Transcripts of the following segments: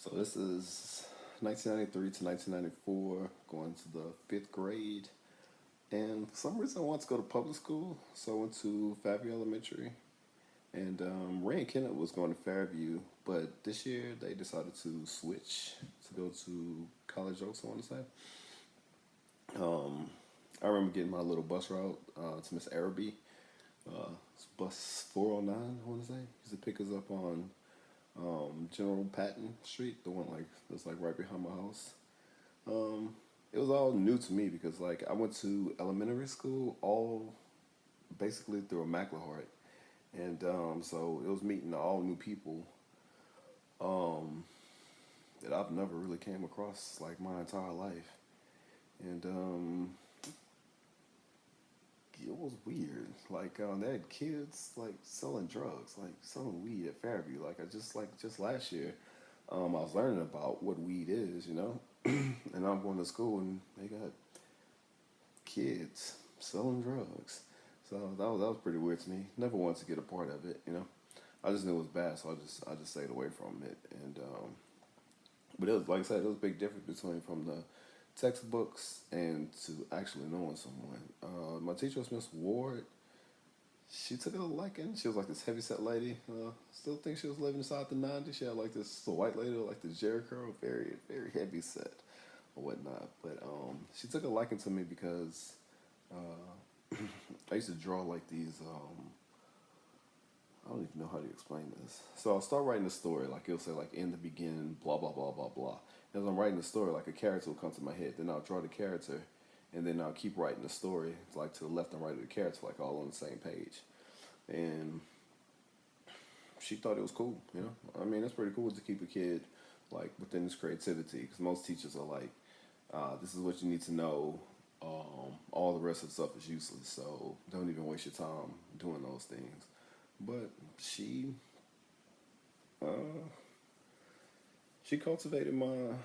So this is 1993 to 1994, going to the fifth grade. And for some reason, I wanted to go to public school, so I went to Fairview Elementary. And Ray and Kenneth was going to Fairview, but this year they decided to switch to go to College Oaks, I want to say. Um, I remember getting my little bus route to Miss Araby. It's bus 409, I want to say. Used to pick us up on General Patton Street, the one like that's like right behind my house. Um, it was all new to me because like I went to elementary school all basically through Immaculate Heart, and so it was meeting all new people um, that I've never really came across like my entire life, and it was weird. Like they had kids like selling drugs, like selling weed at Fairview. Like just last year, I was learning about what weed is, and I'm going to school and they got kids selling drugs. So that was pretty weird to me. Never wanted to get a part of it. I just knew it was bad, so I just stayed away from it. And but it was like I said, it was a big difference between from the textbooks and to actually knowing someone. My teacher was Miss Ward. She took a liking. She was like this heavy set lady. Still think she was living inside the '90s. She had like this white lady with like this Jerry curl, very very heavy set or whatnot. But she took a liking to me because I used to draw like these. I don't even know how to explain this. So I'll start writing the story, like it'll say like in the beginning, blah blah blah blah blah. As I'm writing the story, like a character will come to my head. Then I'll draw the character, and then I'll keep writing the story, like to the left and right of the character, like all on the same page. And she thought it was cool. I mean, it's pretty cool to keep a kid like within his creativity, because most teachers are like, this is what you need to know. All the rest of the stuff is useless, so don't even waste your time doing those things. But uh, she cultivated my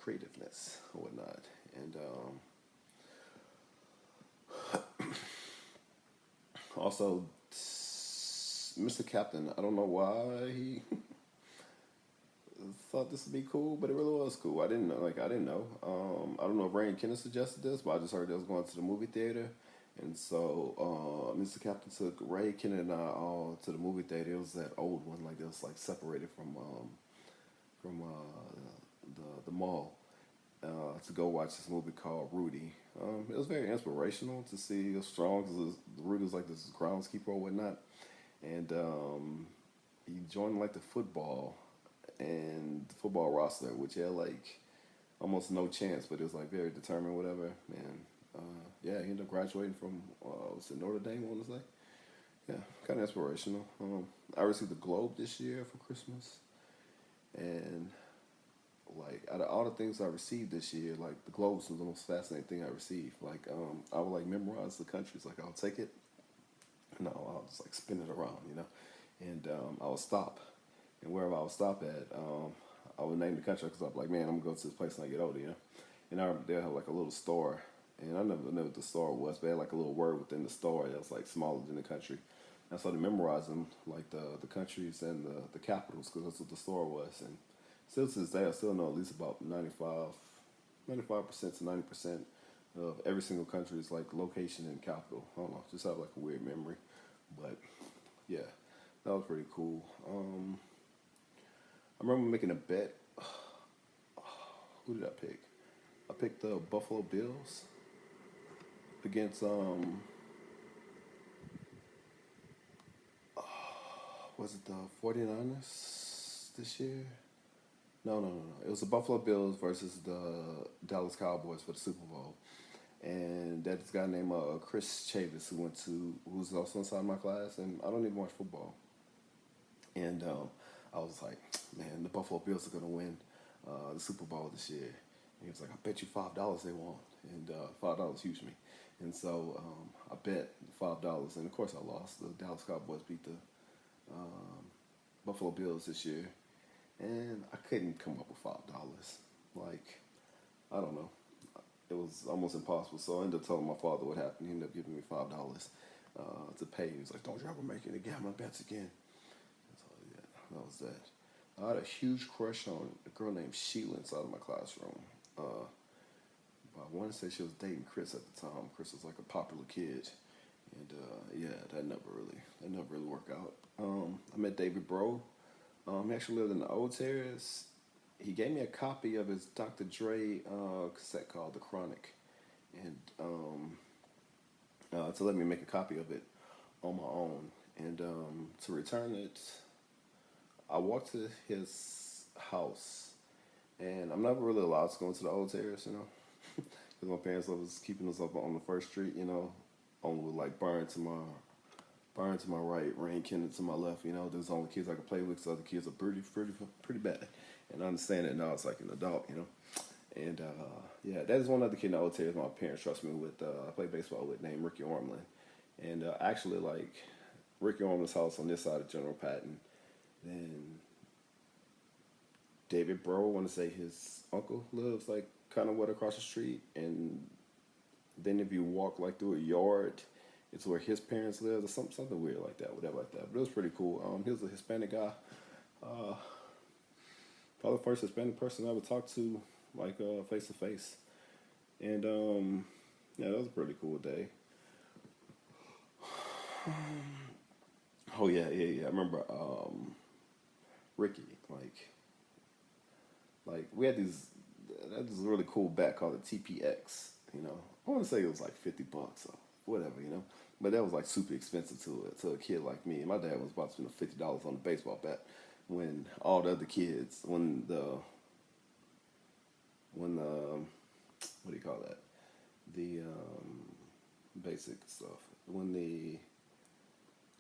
creativeness, or whatnot. And also, Mr. Captain, I don't know why he thought this would be cool, but it really was cool. I didn't know. I don't know if Ray and Kenneth suggested this, but I just heard they was going to the movie theater. And so Mr. Captain took Ray, Kenneth, and I all to the movie theater. It was that old one, like it was like separated from the mall to go watch this movie called Rudy. It was very inspirational to see how strong, because Rudy was like this groundskeeper or whatnot, and he joined like the football and the football roster, which had like almost no chance, but it was like very determined, whatever. And yeah, he ended up graduating from was it Notre Dame? I want to say. Yeah, kind of inspirational. I received the Globe this year for Christmas, and like out of all the things I received this year, like the Globes was the most fascinating thing I received. Like I would like memorize the countries. Like I'll take it, and I'll just like spin it around. And I would stop, and wherever I would stop at, I would name the country because I'm like, man, I'm gonna go to this place when I get older. And I remember they had like a little store, and I never knew what the store was, but they had like a little word within the store that was like smaller than the country. And I started memorizing like the countries and the capitals because that's what the store was. And still to this day, I still know at least about 95% to 90% of every single country's like location and capital. I don't know, just have like a weird memory, but yeah, that was pretty cool. I remember making a bet. Who did I pick? I picked the Buffalo Bills against was it the 49ers this year? No, no, no, no. It was the Buffalo Bills versus the Dallas Cowboys for the Super Bowl. And that this guy named Chris Chavis who's also inside my class, and I don't even watch football. And I was like, man, the Buffalo Bills are gonna win the Super Bowl this year. And he was like, I bet you $5 they won't, and $5 huge me. And so I bet $5, and of course I lost. The Dallas Cowboys beat the um, Buffalo Bills this year, and I couldn't come up with $5. Like, I don't know. It was almost impossible. So I ended up telling my father what happened. He ended up giving me $5 to pay. He was like, "Don't you ever make any gambling bets again." So yeah. that was that. I had a huge crush on a girl named Sheila inside of my classroom. Uh, I want to say she was dating Chris at the time. Chris was like a popular kid, and yeah, that never really worked out. I met David Bro. He actually lived in the Old Terrace. He gave me a copy of his Dr. Dre cassette called The Chronic, and to let me make a copy of it on my own. And to return it, I walked to his house, and I'm never really allowed to go into the Old Terrace, you know, because my parents was keeping us up on the first street, you know, on with like Byron to my right, Rain Kennedy to my left. You know, there's the only kids I could play with, because other kids are pretty bad. And I understand it now. It's like an adult, you know. And yeah, that is one other kid in the Old Terrace my parents trust me with. I play baseball with, named Ricky Ormland. And actually, like Ricky Ormland's house on this side of General Patton. Then David Bro, I want to say his uncle lives like kind of what across the street. And then if you walk like through a yard, it's where his parents live, or something weird like that, whatever like that. But it was pretty cool. He was a Hispanic guy. Uh, Probably the first Hispanic person I ever talked to, like face to face. And yeah, that was a pretty cool day. Oh yeah. I remember Ricky, like we had this really cool bat called a TPX. You know, I want to say it was like $50 or whatever. You know, but that was like super expensive to a kid like me. And my dad was about to spend $50 on a baseball bat when all the other kids, when what do you call that? The basic stuff. When the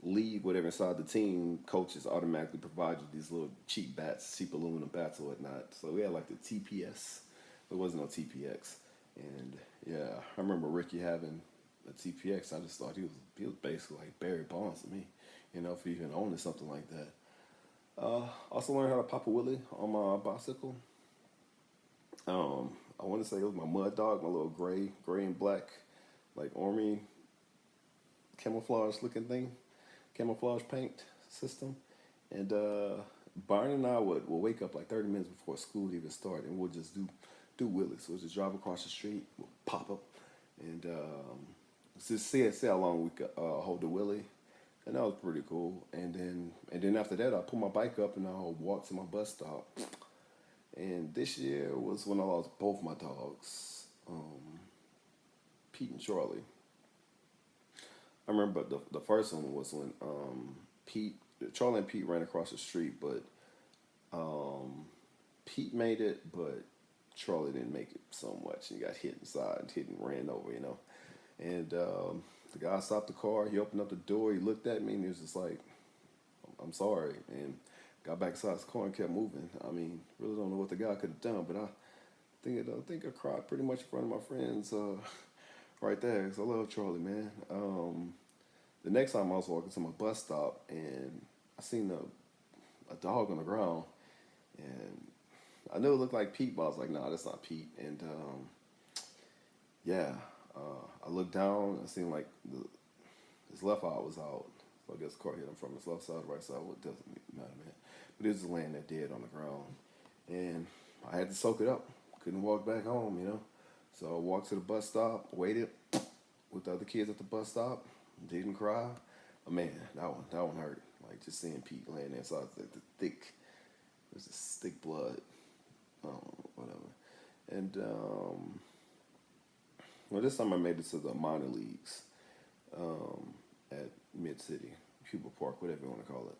league, whatever inside the team, coaches automatically provide you these little cheap bats, cheap aluminum bats or whatnot. So we had like the TPS. There wasn't no TPX. And yeah, I remember Ricky having a TPX. I just thought he was basically like Barry Bonds to me, you know, for even owning something like that. Also learned how to pop a wheelie on my bicycle. I want to say it was my mud dog, my little gray and black, like army camouflage looking thing, camouflage paint system. And Barney and I would wake up like 30 minutes before school would even start, and we'll just do wheelies. So we'll just drive across the street, we'll pop up, and just see how long we could hold the wheelie. And that was pretty cool. And then after that, I pulled my bike up and I walked to my bus stop. And this year was when I lost both my dogs, Pete and Charlie. I remember the first one was when Pete, Charlie and Pete ran across the street, but Pete made it, but Charlie didn't make it so much. He got hit inside, hit and ran over, you know. And the guy stopped the car. He opened up the door. He looked at me and he was just like, "I'm sorry." And got back inside his car and kept moving. I mean, really don't know what the guy could have done, but I think I cried pretty much in front of my friends right there, because I love Charlie, man. The next time I was walking to my bus stop and I seen a dog on the ground, and I knew it looked like Pete, but I was like, "Nah, that's not Pete." And yeah, I looked down. I seen like his left eye was out. So I guess the car hit him from his left side, right side. What doesn't matter, man. But he was just laying there dead on the ground, and I had to soak it up. Couldn't walk back home, you know. So I walked to the bus stop, waited with the other kids at the bus stop. Didn't cry. Oh, man, that one hurt. Like just seeing Pete laying there, so I was like there's this thick blood, whatever. And well, this time I made it to the minor leagues at Mid City, Cuba Park, whatever you want to call it.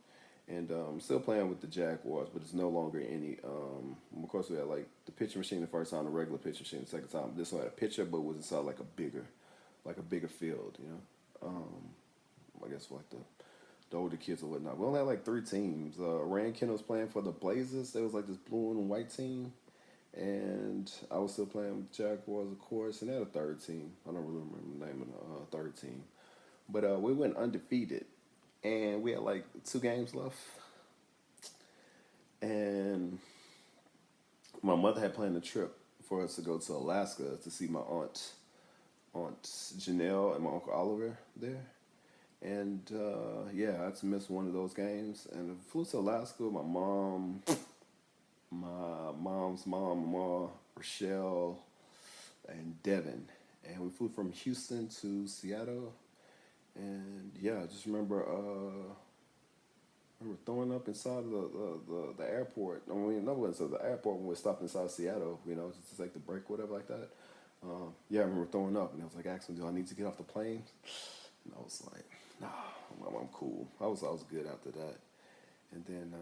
And still playing with the Jaguars, but it's no longer any. Of course, we had like the pitcher machine the first time, the regular pitcher machine the second time. This one had a pitcher, but it was inside like a bigger field, you know. I guess for like the older kids or whatnot. We only had like three teams. Rand Kendall was playing for the Blazers. There was like this blue and white team. And I was still playing with Jaguars, of course, and they had a third team. I don't really remember the name of the third team. But we went undefeated, and we had like 2 games left. And my mother had planned a trip for us to go to Alaska to see my aunt Janelle and my uncle Oliver there. And yeah, I just missed one of those games. And I flew to Alaska with my mom, my mom's mom, Ma, Rochelle, and Devin. And we flew from Houston to Seattle. And yeah, I just remember throwing up inside of the airport. I mean, no, inside the airport when we stopped inside Seattle, just to take the break, whatever, like that. Yeah, I remember throwing up, and I was like, asking, "Do I need to get off the plane?" And I was like, "Nah, I'm cool." I was good after that. And then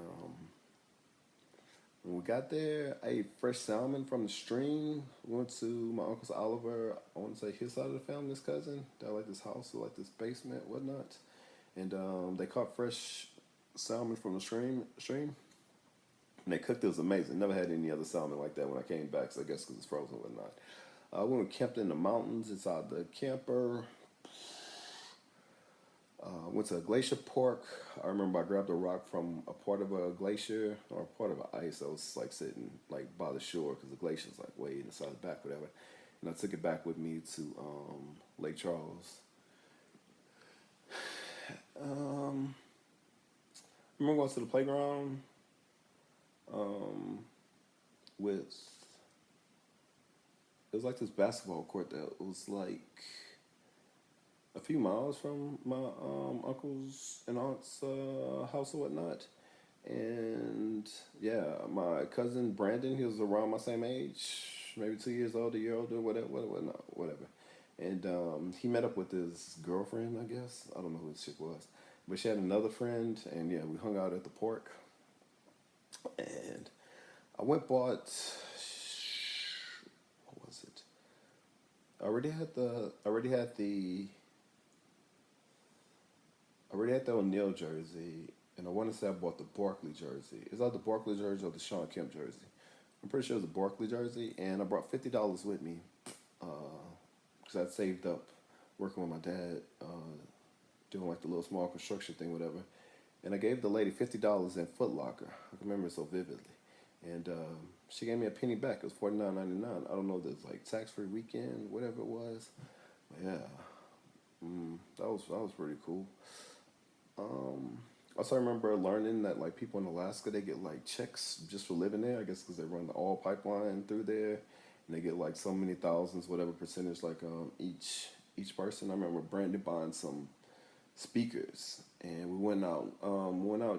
when we got there, I ate fresh salmon from the stream. Went to my uncle's Oliver. I want to say his side of the family, his cousin. They had like this house with like this basement, whatnot. And they caught fresh salmon from the stream. And they cooked it. It was amazing. Never had any other salmon like that when I came back. So I guess because it's frozen and whatnot. We went camped in the mountains inside the camper. Went to a glacier park. I remember I grabbed a rock from a part of a glacier or a part of an ice that was like sitting like by the shore because the glacier's like way inside the back, whatever. And I took it back with me to Lake Charles. I remember going to the playground with it was like this basketball court that was like a few miles from my uncle's and aunt's house or whatnot. And yeah, my cousin Brandon, he was around my same age, maybe 2 years old, a year older, whatever. And he met up with his girlfriend, I guess. I don't know who this chick was, but she had another friend, and yeah, we hung out at the park. And I went bought what was it? I already had the O'Neal jersey, and I want to say I bought the Barkley jersey. Is that the Barkley jersey or the Sean Kemp jersey? I'm pretty sure it was the Barkley jersey, and I brought $50 with me because I'd saved up working with my dad, doing like the little small construction thing, whatever. And I gave the lady $50 in Foot Locker. I can remember it so vividly. And she gave me a penny back. It was $49.99. I don't know if it was like tax-free weekend, whatever it was. But yeah, that was pretty cool. Also, I remember learning that like people in Alaska they get like checks just for living there. I guess because they run the oil pipeline through there, and they get like so many thousands, whatever percentage, like each person. I remember Brandon buying some speakers, and we went out.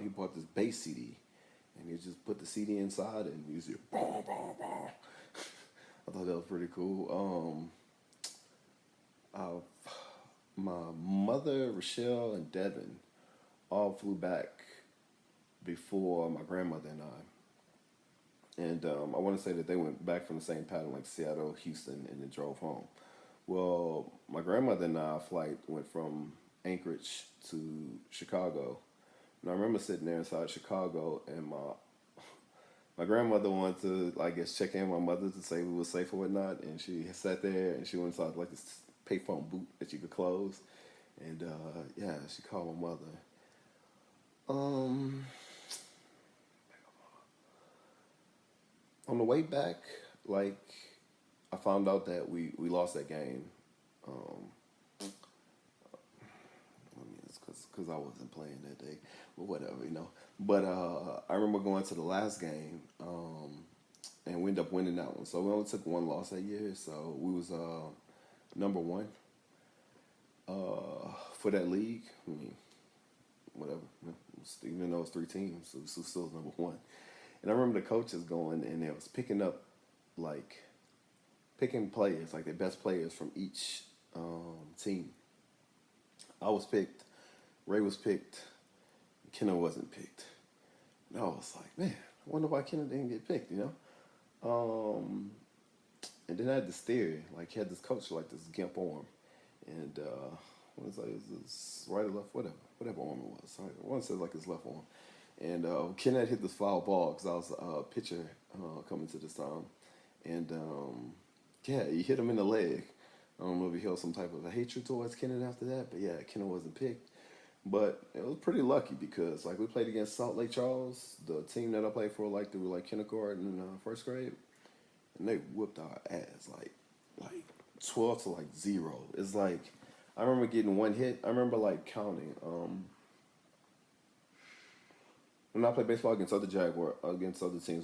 He bought this bass CD, and he just put the CD inside, and you see, boom, boom, boom. I thought that was pretty cool. My mother, Rochelle, and Devin all flew back before my grandmother and I. And I want to say that they went back from the same pattern, like Seattle, Houston, and then drove home. Well, my grandmother and I, our flight went from Anchorage to Chicago. And I remember sitting there inside Chicago, and my grandmother wanted to, I guess, check in with my mother to say we were safe or whatnot. And she sat there, and she went inside like this payphone boot that you could close. And yeah, she called my mother. Um, on the way back, like I found out that we lost that game. Um, I mean, it's because I wasn't playing that day, but whatever. But I remember going to the last game, and we ended up winning that one. So we only took one loss that year. So we was number one for that league. I mean, whatever. Even though it's three teams, so it's still number one. And I remember the coaches going and they was picking players, like the best players from each team. I was picked, Ray was picked, Kenna wasn't picked. And I was like, man, I wonder why Kenna didn't get picked. And then I had this theory, like he had this coach like this gimp arm, and what is like this right or left, whatever arm it was. Sorry, one says like his left arm, and Ken had hit this foul ball because I was a pitcher coming to this time, and yeah, he hit him in the leg. I don't know if he held some type of a hatred towards Kennan after that, but yeah, Kennan wasn't picked. But it was pretty lucky because like we played against Salt Lake Charles, the team that I played for, like they were like kindergarten and first grade, and they whooped our ass like 12 to like 0. It's like I remember getting one hit. I remember like counting. When I played baseball against other teams,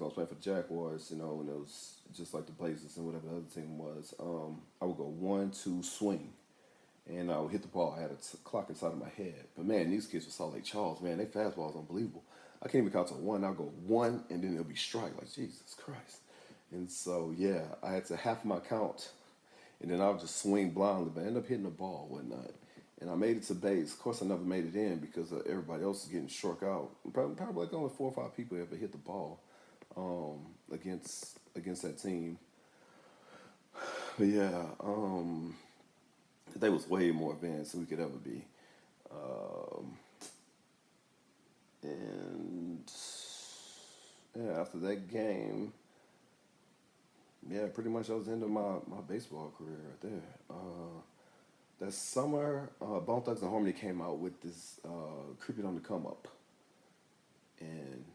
I was playing for the Jaguars, you know, and it was just like the Blazers and whatever the other team was. I would go 1, 2, swing, and I would hit the ball. I had a clock inside of my head. But man, these kids were Salt Lake Charles, man, they fastball is unbelievable. I can't even count to one. I'll go one, and then it'll be strike. Like Jesus Christ. And so yeah, I had to half my count, and then I would just swing blindly, but I ended up hitting the ball, whatnot. And I made it to base. Of course, I never made it in because everybody else was getting struck out. Probably like only 4 or 5 people ever hit the ball against that team. But yeah, they was way more advanced than we could ever be. Um, and yeah, after that game, yeah, pretty much that was the end of my baseball career right there. That summer, Bone Thugs and Harmony came out with this "Creeping on the Come Up," and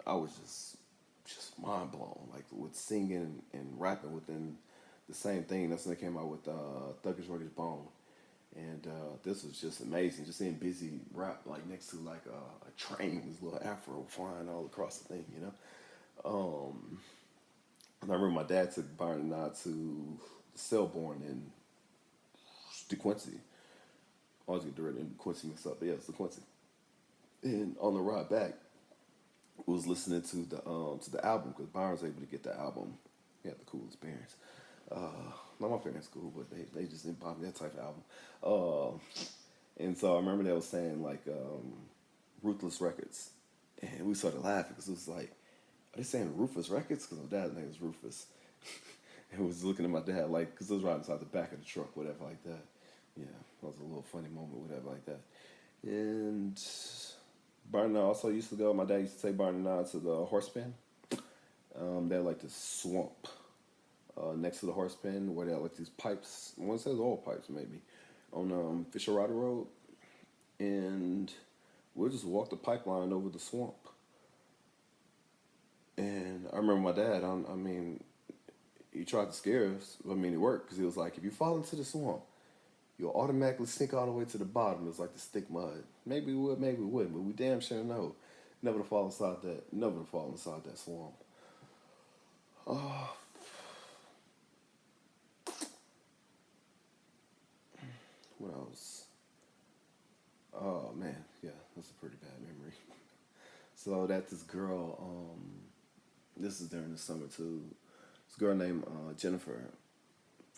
I was just mind blown, like with singing and rapping within the same thing. That's when they came out with Thuggish Ruggish Bone, and this was just amazing. Just seeing Busy rap like next to like a train, this little afro flying all across the thing, you know. Um, and I remember my dad took Byron and I to Selborne in DeQuincy. I always get the Red and Quincy mixed up, but yeah, it's DeQuincy. And on the ride back, was listening to the album because Byron was able to get the album. He had the coolest parents. Not my parents cool, but they just didn't buy me that type of album. And so I remember they was saying like Ruthless Records, and we started laughing because it was like, are they saying Rufus Records? Because my dad's name is Rufus. And was looking at my dad like, because it was right inside the back of the truck, whatever like that. Yeah, that was a little funny moment, whatever like that. And Barton also used to go. My dad used to take Barton and I to the horse pen. They had like this swamp next to the horse pen where they had like these pipes. One says oil pipes maybe on Fisher Rider Road, and we'll just walk the pipeline over the swamp. And I remember my dad. I mean, he tried to scare us. I mean, it worked because he was like, if you fall into the swamp, you'll automatically sink all the way to the bottom. It's like the stick mud. Maybe we would, maybe we wouldn't, but we damn sure know never to fall inside that. Never to fall inside that swamp. Oh, what else? Oh man, yeah, that's a pretty bad memory. So that this girl, this is during the summer too. This girl named Jennifer,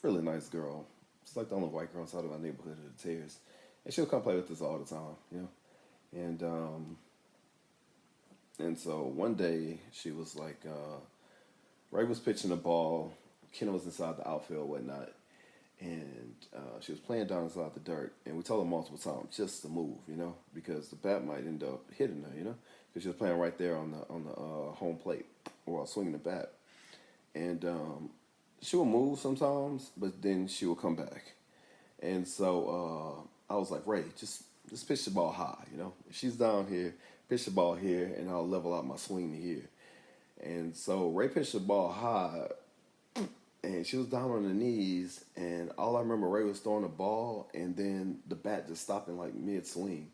really nice girl. She's like the only white girl inside of our neighborhood at the Tears, and she'll come play with us all the time, you know. And so one day she was like, Ray was pitching the ball, Kenna was inside the outfield, whatnot, and she was playing down inside the dirt. And we told her multiple times just to move, you know, because the bat might end up hitting her, you know, because she was playing right there on the home plate or swinging the bat. And she would move sometimes, but then she would come back. And so I was like, Ray, just pitch the ball high, you know. If she's down here, pitch the ball here, and I'll level out my swing to here. And so Ray pitched the ball high, and she was down on her knees, and all I remember Ray was throwing the ball, and then the bat just stopped in like mid swing.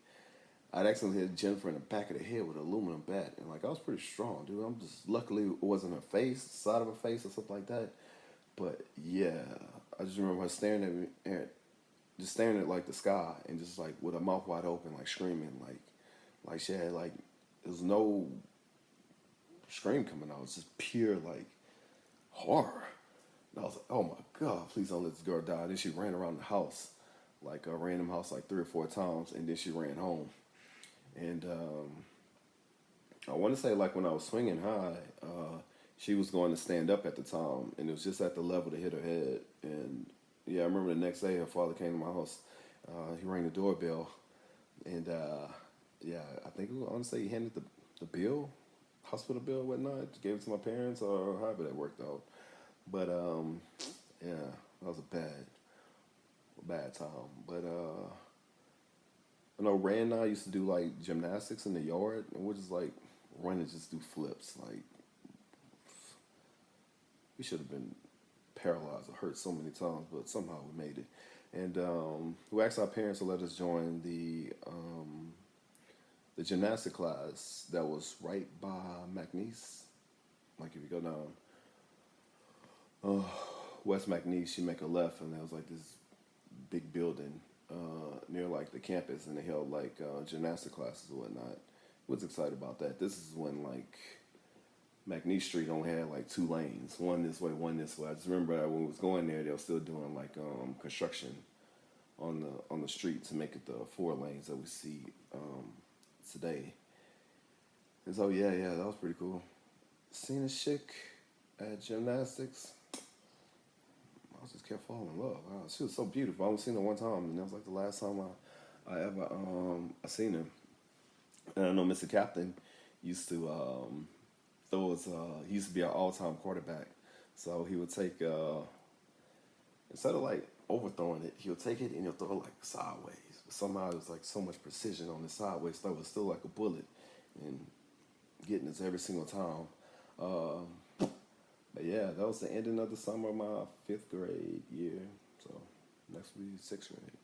I'd accidentally hit Jennifer in the back of the head with an aluminum bat, and like I was pretty strong, dude. I'm just luckily it wasn't her face, side of her face, or something like that. But yeah, I just remember her staring at me, just staring at like the sky, and just like with her mouth wide open, like screaming, like she had like there was no scream coming out. It was just pure like horror. And I was like, oh my God, please don't let this girl die. Then she ran around the house, like a random house, like 3 or 4 times, and then she ran home. And I want to say like when I was swinging high, she was going to stand up at the time, and it was just at the level to hit her head. And yeah, I remember the next day her father came to my house. He rang the doorbell, and yeah, I think I want to say he handed the bill, hospital bill, whatnot, gave it to my parents or however that worked out. But yeah, that was a bad time. But I know Ray and I used to do like gymnastics in the yard, and we're just like run and just do flips. Like we should have been paralyzed or hurt so many times, but somehow we made it. And we asked our parents to let us join the gymnastic class that was right by McNeese. Like if you go down West McNeese, you make a left, and there was like this big building near like the campus, and they held like gymnastic classes and whatnot. Was excited about that. This is when like McNeese Street only had like two lanes, one this way, one this way. I just remember that when we was going there, they were still doing like construction on the street to make it the four lanes that we see today. And so yeah, that was pretty cool. Seeing a chick at gymnastics, I just kept falling in love. Wow, she was so beautiful. I only seen her one time, and that was like the last time I ever I seen her. And I know Mr. Captain used to throw us. He used to be our all-time quarterback, so he would take instead of like overthrowing it, he'll take it and he'll throw it like sideways. But somehow there's like so much precision on the sideways throw. It's still like a bullet and getting us every single time. But yeah, that was the ending of the summer of my fifth grade year. So next will be sixth grade.